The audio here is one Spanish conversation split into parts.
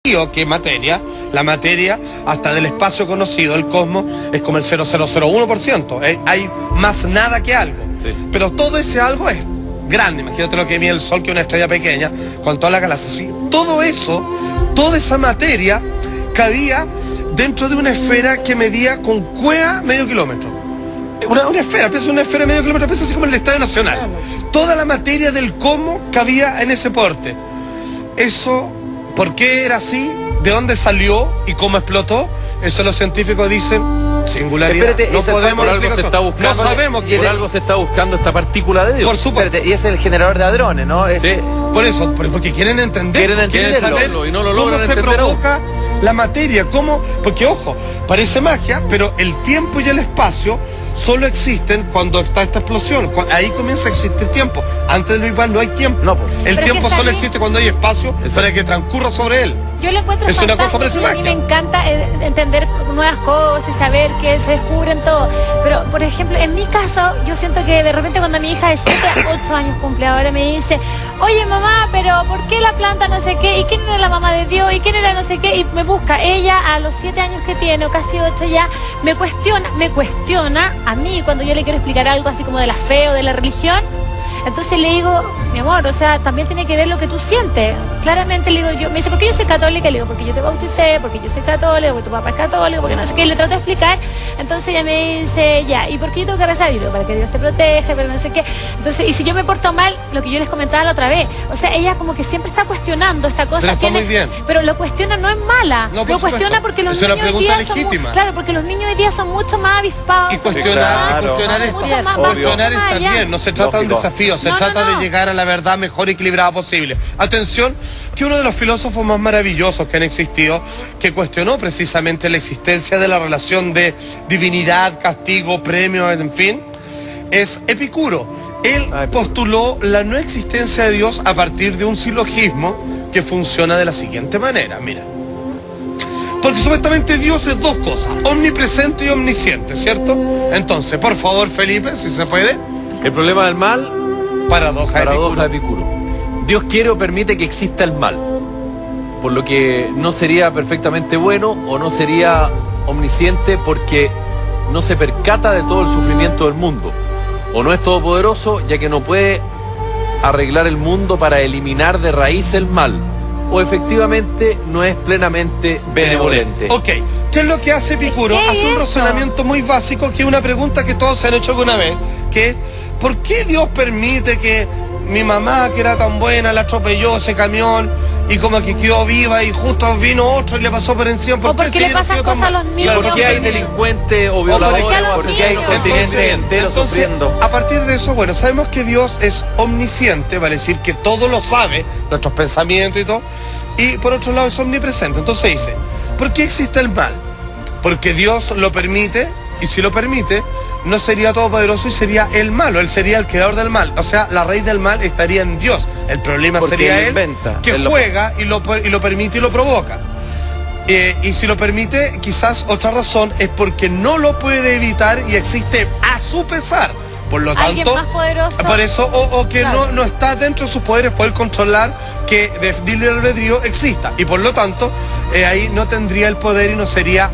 que materia, la materia hasta del espacio conocido, el cosmos, es como el 0,001%, hay más nada que algo, sí. Pero todo ese algo es grande, imagínate lo que mide el Sol, que es una estrella pequeña, con toda la galaxia, sí. Todo eso, toda esa materia cabía dentro de una esfera que medía con cueva medio kilómetro. Una esfera, piensa una esfera medio kilómetro, piensa así como el Estadio Nacional. Toda la materia del cosmos cabía en ese porte. Eso, ¿por qué era así? ¿De dónde salió y cómo explotó? Eso los científicos dicen singularidad. Espérate, no podemos por algo se está buscando, no sabemos por algo se está buscando esta partícula de Dios. Por supuesto. Espérate, y es el generador de hadrones, ¿no? Sí. Por eso, porque quieren entender, quieren saber y no lo cómo logran se entender provoca la materia, cómo, porque ojo, parece magia, pero el tiempo y el espacio solo existen cuando está esta explosión. Ahí comienza a existir tiempo. Antes del Big Bang no hay tiempo. No, pues. El tiempo solo existe cuando hay espacio para que transcurra sobre él. Yo lo encuentro es una cosa fantástico, parece y a mí magia. me encanta entender nuevas cosas y saber que se descubren todo. Pero, por ejemplo, en mi caso, yo siento que de repente cuando mi hija de 7 a 8 años cumple ahora me dice, oye mamá, pero ¿por qué la planta no sé qué? ¿Y quién era la mamá de Dios? ¿Y quién era no sé qué? Y me busca. Ella a los 7 años que tiene, o casi 8 ya, me cuestiona a mí cuando yo le quiero explicar algo así como de la fe o de la religión. Entonces le digo, mi amor, o sea, también tiene que ver lo que tú sientes. Claramente le digo yo, me dice, ¿por qué yo soy católica? Le digo, porque yo te bauticé, porque yo soy católica, porque tu papá es católico, porque no sé qué, y le trato de explicar. Entonces ella me dice, ya, ¿y por qué yo tengo que rezar? Y yo, para que Dios te proteja, pero no sé qué. Entonces, y si yo me porto mal, lo que yo les comentaba la otra vez, o sea, ella como que siempre está cuestionando esta cosa. Pero está muy bien. Pero lo cuestiona no es mala, No, lo cuestiona porque los niños hoy día son claro, porque los niños hoy día son mucho más avispados. Y cuestionar, cuestionar está bien, no se trata de un desafío, se trata de llegar a la verdad mejor equilibrada posible. Atención, que uno de los filósofos más maravillosos que han existido, que cuestionó precisamente la existencia de la relación de divinidad, castigo, premio, en fin, es Epicuro. Él postuló la no existencia de Dios a partir de un silogismo que funciona de la siguiente manera, mira. Porque supuestamente Dios es dos cosas, omnipresente y omnisciente, ¿cierto? Entonces, por favor, Felipe, si se puede. El problema del mal, paradoja de Epicuro. Dios quiere o permite que exista el mal, por lo que no sería perfectamente bueno o no sería omnisciente porque no se percata de todo el sufrimiento del mundo, o no es todopoderoso ya que no puede arreglar el mundo para eliminar de raíz el mal, o efectivamente no es plenamente benevolente. Ok, ¿qué es lo que hace Epicuro? Hace un razonamiento muy básico, que es una pregunta que todos se han hecho alguna vez, que es, ¿por qué Dios permite que mi mamá, que era tan buena, la atropelló ese camión y como que quedó viva y justo vino otro y le pasó por encima? ¿Por qué le pasan cosas a los niños? ¿Por qué hay delincuentes o violadores? ¿Por qué hay continentes enteros sufriendo? A partir de eso, bueno, sabemos que Dios es omnisciente, vale decir que todo lo sabe, nuestros pensamientos y todo, y por otro lado es omnipresente. Entonces dice, ¿por qué existe el mal? Porque Dios lo permite, y si lo permite, no sería todopoderoso y sería el malo, él sería el creador del mal, o sea, la raíz del mal estaría en Dios. El problema sería él que juega y lo permite y lo provoca. Y si lo permite, quizás otra razón es porque no lo puede evitar y existe a su pesar. Por lo tanto, más poderoso, por eso, o que claro, no está dentro de sus poderes poder controlar que de libre albedrío exista. Y por lo tanto, ahí no tendría el poder y no sería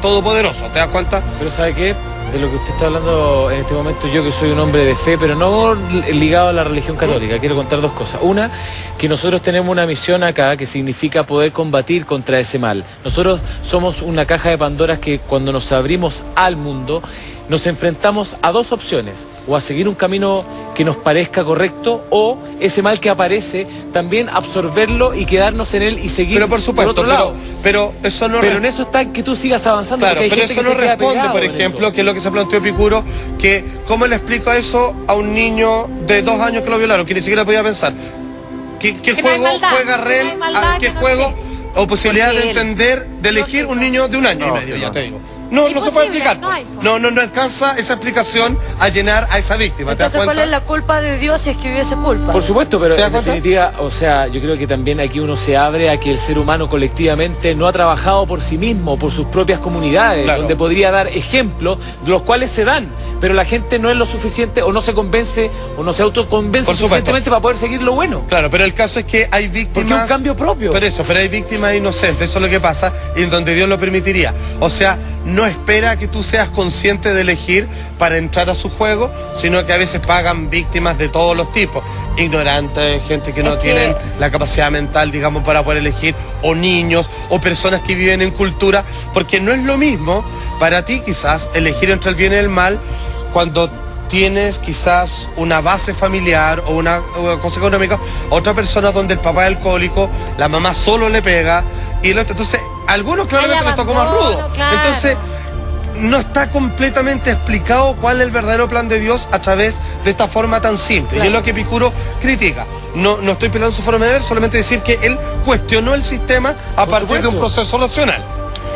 todopoderoso. ¿Te das cuenta? Pero ¿sabe qué? De lo que usted está hablando en este momento, yo que soy un hombre de fe, pero no ligado a la religión católica, quiero contar dos cosas. Una, que nosotros tenemos una misión acá que significa poder combatir contra ese mal. Nosotros somos una caja de Pandoras que cuando nos abrimos al mundo, nos enfrentamos a dos opciones, o a seguir un camino que nos parezca correcto, o ese mal que aparece, también absorberlo y quedarnos en él y seguir. Pero por supuesto, por otro lado. Pero eso no. Pero en eso está que tú sigas avanzando. Claro, pero eso no responde, por eso. ejemplo, que es lo que se planteó Epicuro, que ¿cómo le explico eso a un niño de 2 años que lo violaron, que ni siquiera podía pensar? ¿Qué juego juega Rel? ¿Qué juego o posibilidad de entender, de elegir un niño de 1 año y medio, ya te digo? No se puede Imposible, explicar. no hay. No alcanza esa explicación a llenar a esa víctima. ¿Te das Entonces, ¿cuál cuenta? es la culpa de Dios si es que hubiese culpa? Por supuesto, pero ¿Te das en cuenta? definitiva, o sea, yo creo que también aquí uno se abre a que el ser humano colectivamente no ha trabajado por sí mismo, por sus propias comunidades, Claro. donde podría dar ejemplos, de los cuales se dan, pero la gente no es lo suficiente o no se convence o no se autoconvence Por supuesto. suficientemente para poder seguir lo bueno. Claro, pero el caso es que hay víctimas... Porque es un cambio propio. Pero hay víctimas inocentes, eso es lo que pasa, y en donde Dios lo permitiría. O sea, no espera que tú seas consciente de elegir para entrar a su juego, sino que a veces pagan víctimas de todos los tipos. Ignorantes, gente que no tienen la capacidad mental, digamos, para poder elegir, o niños, o personas que viven en cultura, porque no es lo mismo para ti quizás elegir entre el bien y el mal cuando tienes quizás una base familiar o una cosa económica, otra persona donde el papá es alcohólico, la mamá solo le pega, y el otro, entonces, a algunos claramente les tocó más rudo. Claro. Entonces, no está completamente explicado cuál es el verdadero plan de Dios a través de esta forma tan simple. Y es lo que Epicuro critica. No estoy peleando su forma de ver, solamente decir que él cuestionó el sistema a partir de un proceso racional.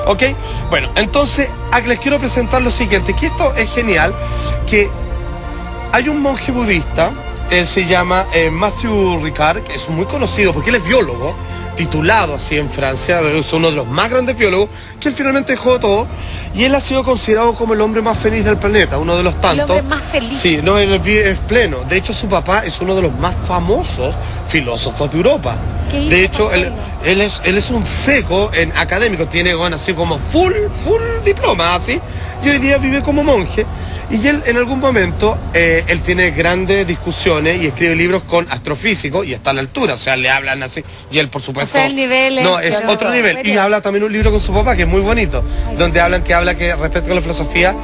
¿Ok? Bueno, entonces les quiero presentar lo siguiente, que esto es genial, que hay un monje budista, él se llama Matthew Ricard, que es muy conocido porque él es biólogo, titulado así en Francia, es uno de los más grandes biólogos, que él finalmente dejó todo, y él ha sido considerado como el hombre más feliz del planeta, uno de los tantos. El hombre más feliz. Sí, no, él es pleno. De hecho, su papá es uno de los más famosos filósofos de Europa. ¿Qué hizo De hecho, para él es un seco en académico, tiene bueno, así como full diploma, así, y hoy día vive como monje. Y él en algún momento, él tiene grandes discusiones y escribe libros con astrofísicos y está a la altura, o sea, le hablan así, y él por supuesto... O sea, el nivel es No, es otro otro nivel. Y superior. habla también un libro con su papá que es muy bonito, donde habla que respecto a la filosofía,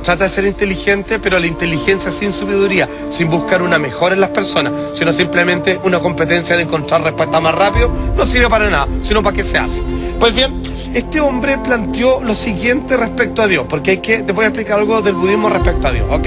trata de ser inteligente, pero la inteligencia sin sabiduría, sin buscar una mejora en las personas, sino simplemente una competencia de encontrar respuesta más rápido, no sirve para nada, sino para qué se hace. Pues bien, este hombre planteó lo siguiente respecto a Dios, porque te voy a explicar algo del budismo respecto a Dios, ¿ok?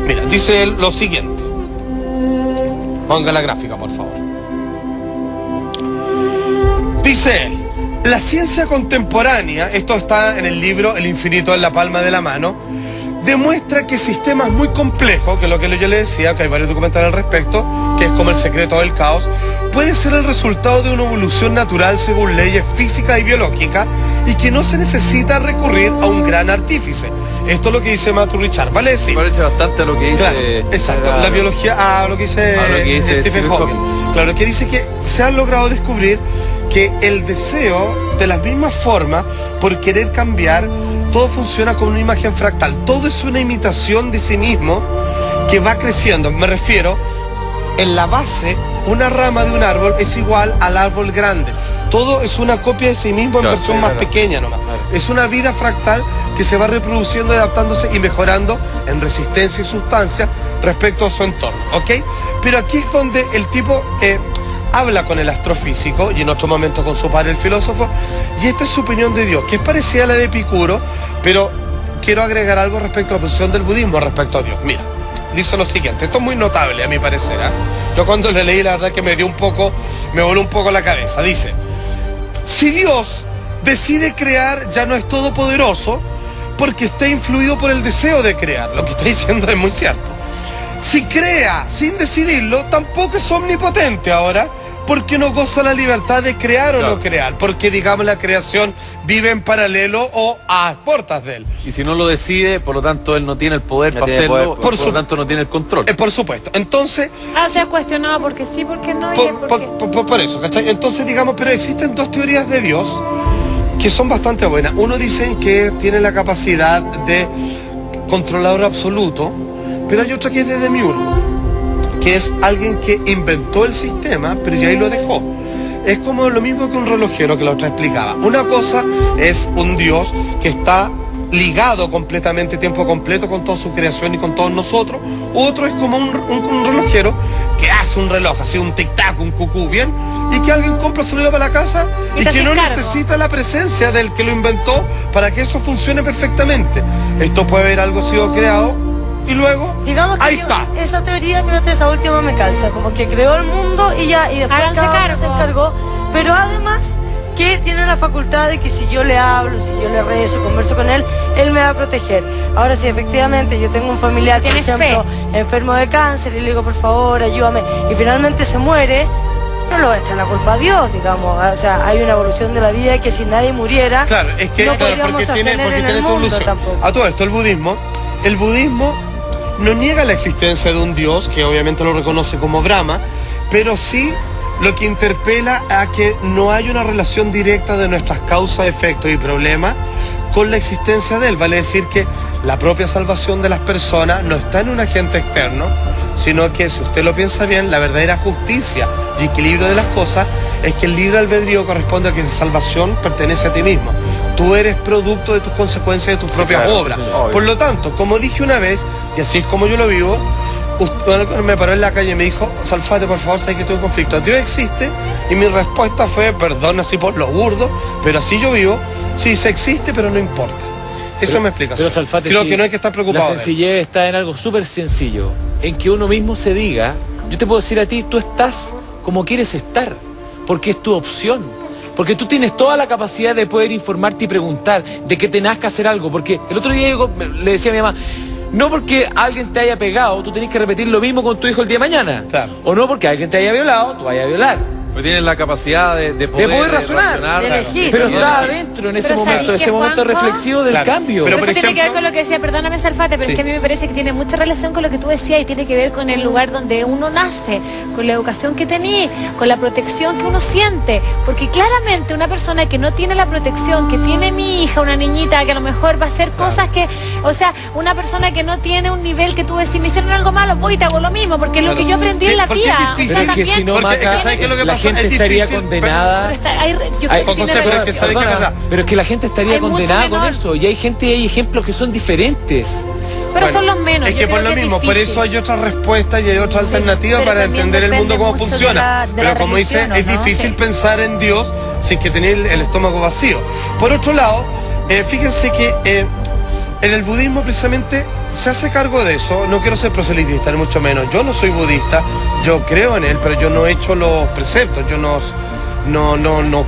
Mira, dice él lo siguiente. Ponga la gráfica, por favor. Dice él, la ciencia contemporánea, esto está en el libro El infinito en la palma de la mano, demuestra que sistemas muy complejos, que es lo que yo le decía, que hay varios documentales al respecto, que es como El secreto del caos, puede ser el resultado de una evolución natural según leyes físicas y biológicas, y que no se necesita recurrir a un gran artífice. Esto es lo que dice Matthew Ricard, ¿vale? Sí. Parece bastante a lo que dice... Claro, exacto, la biología, a lo que dice, Stephen Hawking. Claro, que dice que se ha logrado descubrir que el deseo, de la misma forma, por querer cambiar, todo funciona como una imagen fractal. Todo es una imitación de sí mismo que va creciendo. Me refiero, en la base, una rama de un árbol es igual al árbol grande. Todo es una copia de sí mismo en Claro, versión sí, más claro. pequeña nomás. Claro. Es una vida fractal que se va reproduciendo, adaptándose y mejorando en resistencia y sustancia respecto a su entorno, ¿ok? Pero aquí es donde el tipo habla con el astrofísico y en otro momento con su padre el filósofo, y esta es su opinión de Dios, que es parecida a la de Epicuro, pero quiero agregar algo respecto a la posición del budismo respecto a Dios. Mira, dice lo siguiente, esto es muy notable a mi parecer, ¿eh? Yo cuando le leí la verdad que me voló un poco la cabeza. Dice, si Dios decide crear, ya no es todopoderoso porque está influido por el deseo de crear. Lo que está diciendo es muy cierto. Si crea sin decidirlo, tampoco es omnipotente ahora, porque no goza la libertad de crear o Claro. no crear, porque digamos la creación vive en paralelo o a portas de él. Y si no lo decide, por lo tanto él no tiene el poder No para tiene hacerlo, poder, por lo tanto no tiene el control. Por supuesto. Entonces, Se ha cuestionado porque sí, porque no, y por eso, ¿cachai? Entonces, digamos, pero existen dos teorías de Dios que son bastante buenas. Uno dicen que tiene la capacidad de controlador absoluto, pero hay otra que es de demiurgo, que es alguien que inventó el sistema, pero ya ahí lo dejó. Es como lo mismo que un relojero que la otra explicaba. Una cosa es un Dios que está ligado completamente, tiempo completo, con toda su creación y con todos nosotros. Otro es como un relojero que hace un reloj, así un tic-tac, un cucú, ¿bien? Y que alguien compra, se lo lleva para la casa Y y te que hace no cargo. necesita la presencia del que lo inventó para que eso funcione perfectamente. Esto puede haber algo sido creado y luego Digamos que ahí yo- está. esa teoría, fíjate, esa última me calza, como que creó el mundo y ya, y después Háganse cada uno cargo. se encargó, pero además que tiene la facultad de que si yo le hablo, si yo le rezo, converso con él me va a proteger. Ahora, si efectivamente yo tengo un familiar, por ¿Tienes ejemplo, enfermo de cáncer, y le digo, por favor, ayúdame, y finalmente se muere, no lo echa la culpa a Dios, digamos. O sea, hay una evolución de la vida que si nadie muriera, Claro, es que no claro, podríamos porque tiene sostener en tu el mundo ilusión. tampoco. A todo esto, el budismo no niega la existencia de un Dios, que obviamente lo reconoce como Brahma, pero sí lo que interpela a que no hay una relación directa de nuestras causas, efectos y problemas con la existencia de él. Vale decir que la propia salvación de las personas no está en un agente externo, sino que, si usted lo piensa bien, la verdadera justicia y equilibrio de las cosas es que el libre albedrío corresponde a que la salvación pertenece a ti mismo. Tú eres producto de tus consecuencias, de tus propias claro, obras. sí, obvio. Por lo tanto, como dije una vez, y así es como yo lo vivo, usted me paró en la calle y me dijo, Salfate, por favor, sabes que tuve un conflicto. Dios existe, y mi respuesta fue, perdón así por lo burdo, pero así yo vivo. Sí, se existe, pero no importa. Eso me explica. Pero Salfate, creo sí, que no hay que estar preocupado. La sencillez está en algo súper sencillo, en que uno mismo se diga, yo te puedo decir a ti, tú estás como quieres estar, porque es tu opción. Porque tú tienes toda la capacidad de poder informarte y preguntar, de que tengas que hacer algo. Porque el otro día yo le decía a mi mamá, no porque alguien te haya pegado, tú tenés que repetir lo mismo con tu hijo el día de mañana. Claro. O no porque alguien te haya violado, tú vayas a violar. Pero tienen la capacidad de poder razonar, de elegir. Pero Claro. está adentro en ese Pero momento, ¿sabéis ese qué, momento Juanjo? reflexivo del Claro. cambio. Pero, Pero por eso tiene que ver ejemplo- con lo que decía, perdóname Salfate, pero Sí. es que a mí me parece que tiene mucha relación con lo que tú decías y tiene que ver con el lugar donde uno nace, con la educación que tenés, con la protección que uno siente. Porque claramente una persona que no tiene la protección que tiene mi hija, una niñita que a lo mejor va a hacer cosas que, o sea, una persona que no tiene un nivel que tú decís, me hicieron algo malo, voy y te hago lo mismo, porque es lo que yo aprendí en la Porque es vida. difícil. Pero es que si no, Porque es que Maca, ¿sabes qué es lo que la pasa? gente Es estaría difícil, condenada. Pero está, yo creo que José, tiene pero es que razón. ¿sabes qué es verdad? Pero es que la gente estaría Hay mucho condenada con menor. eso. Y hay gente y hay ejemplos que son diferentes. Pero Bueno, son los menos. Es yo que creo por lo mismo, por difícil. eso hay otra respuesta y hay otra alternativa pero para también entender el mundo depende cómo mucho de funciona. la Pero como dice, religión, es ¿no? difícil Sí. pensar en Dios sin que tener el estómago vacío. Por otro lado, fíjense que en el budismo precisamente se hace cargo de eso. No quiero ser proselitista, ni mucho menos. Yo no soy budista, yo creo en él, pero yo no he hecho los preceptos. Yo no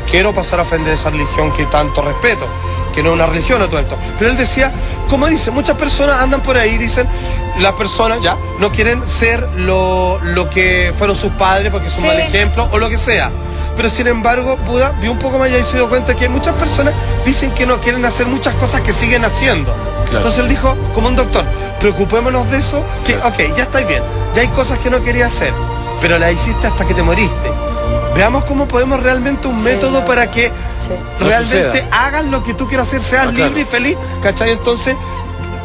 quiero pasar a ofender esa religión que tanto respeto, que no es una religión o todo esto. Pero él decía, como dice, muchas personas andan por ahí y dicen, las personas ya no quieren ser lo que fueron sus padres porque es un Sí. mal ejemplo o lo que sea. Pero sin embargo, Buda vio un poco más allá y se dio cuenta que hay muchas personas dicen que no quieren hacer muchas cosas que siguen haciendo. Claro. Entonces él dijo, como un doctor, preocupémonos de eso, que ok, ya estáis bien, ya hay cosas que no querías hacer, pero las hiciste hasta que te moriste. Veamos cómo podemos realmente un método claro. para que Sí. No realmente suceda. hagas lo que tú quieras hacer, seas claro. libre y feliz, ¿cachai? Entonces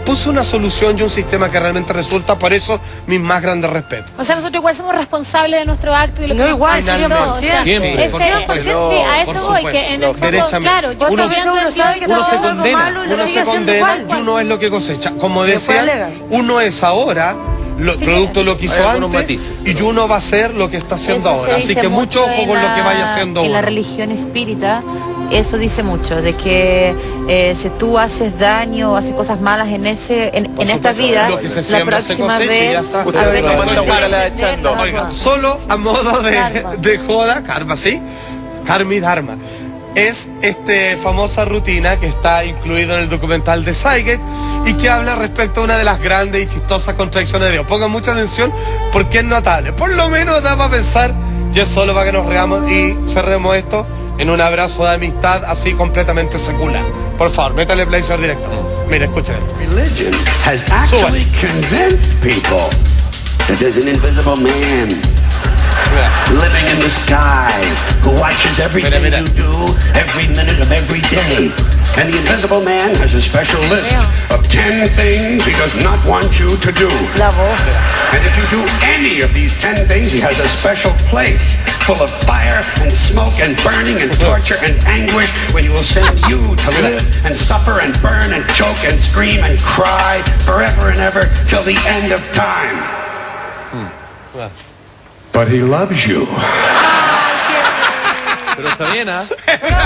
puso una solución y un sistema que realmente resulta, por eso mis más grandes respetos. O sea, nosotros igual somos responsables de nuestro acto y lo que No, nos igual, pasó, finalmente. o sea, Siempre. ese- Por supuesto. sí, a eso Por voy, supuesto. que en el fondo, Derechamente. claro, yo ¿Cuántas estoy veces viendo uno el sabe que Dios- uno está se haciendo algo condena. malo y lo Uno sigue se haciendo condena igual? y uno es lo que cosecha. Como Después decían, alegan. uno es ahora Sí, producto de lo que hizo hay algunos antes matices, y uno va a ser lo que está haciendo Eso se ahora. Así dice que mucho ojo en con lo que la- vaya haciendo En la uno. religión espírita, eso dice mucho, de que si tú haces daño o haces cosas malas en esta supuesto, vida, lo que se la siembra se próxima cosecha y ya vez, está. a Usted veces lo manda puedes para la tener echando. la Oiga, razón. solo a modo Karma. de joda, karma, ¿sí? Karma y dharma. Es famosa rutina que está incluido en el documental de Seagate y que habla respecto a una de las grandes y chistosas contradicciones de Dios. Pongan mucha atención porque es notable. Por lo menos da para pensar, ya solo para que nos reamos y cerremos esto en un abrazo de amistad así completamente secular. Por favor, métale play señor director. Mira, escuchen esto. Religion has actually convinced people that there's an invisible man living in the sky who watches everything Mira. you do every minute of every day. And the invisible man has a special list of 10 things he does not want you to do. La voz. And if you do any of these 10 things, he has a special place full of fire and smoke and burning and torture and anguish where he will send you to live and suffer and burn and choke and scream and cry forever and ever till the end of time. But he loves you. Pero está bien, ¿ah?